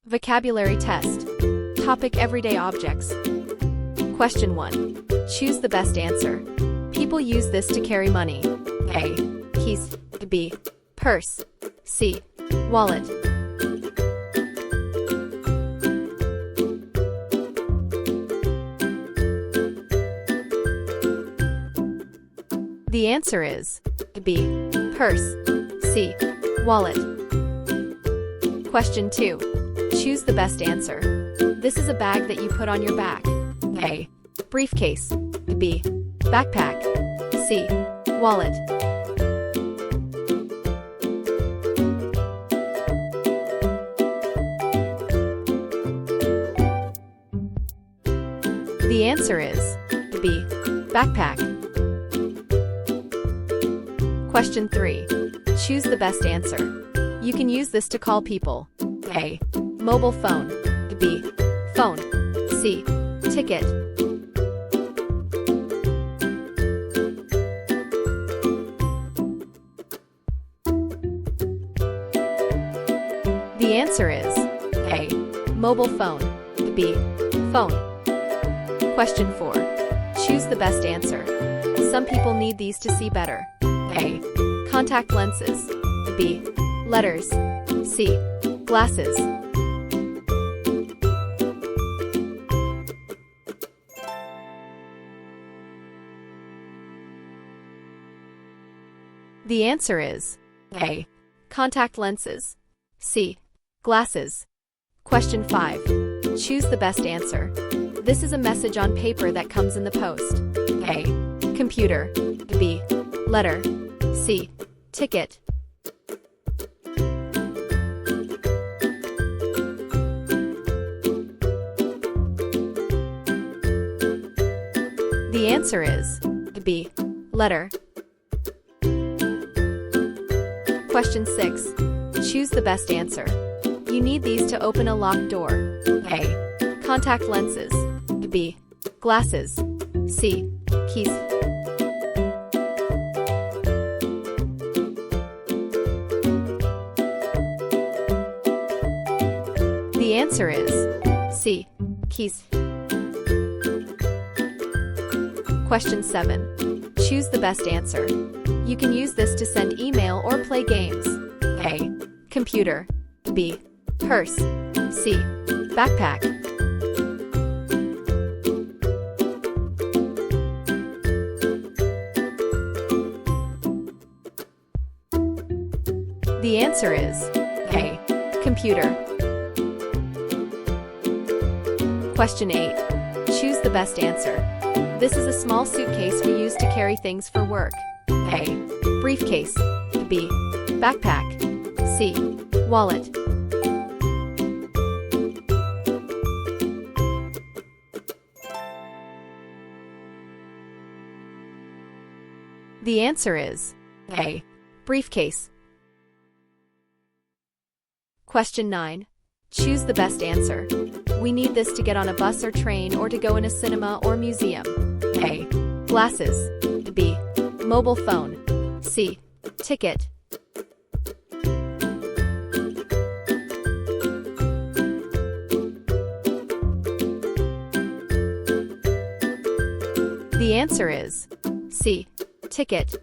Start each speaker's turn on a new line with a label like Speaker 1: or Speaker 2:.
Speaker 1: Vocabulary test. Topic: everyday objects. Question 1. Choose the best answer. People use this to carry money. A. Keys. B. Purse. C. Wallet. The answer is B. Purse. C. Wallet. Question 2. Choose the best answer. This is a bag that you put on your back. A. Briefcase. B. Backpack. C. Wallet. The answer is B. Backpack. Question 3. Choose the best answer. You can use this to call people. A. Mobile phone. B. Phone. C. Ticket. The answer is A. Mobile phone. B. Phone. Question 4. Choose the best answer. Some people need these to see better. A. Contact lenses. B. Letters. C. Glasses. The answer is A. Contact lenses. C. Glasses. Question 5. Choose the best answer. This is a message on paper that comes in the post. A. Computer. B. Letter. C. Ticket. The answer is B. Letter. Question 6. Choose the best answer. You need these to open a locked door. A. Contact lenses. B. Glasses. C. Keys. The answer is C. Keys. Question 7. Choose the best answer. You can use this to send email or play games. A. Computer. B. Purse. C. Backpack. The answer is A. Computer. Question 8. Choose the best answer. This is a small suitcase we use to carry things for work. A. Briefcase. B. Backpack. C. Wallet. The answer is A. Briefcase. Question 9. Choose the best answer. We need this to get on a bus or train or to go in a cinema or museum. A. Glasses. B. Mobile phone. C. Ticket. The answer is C. Ticket.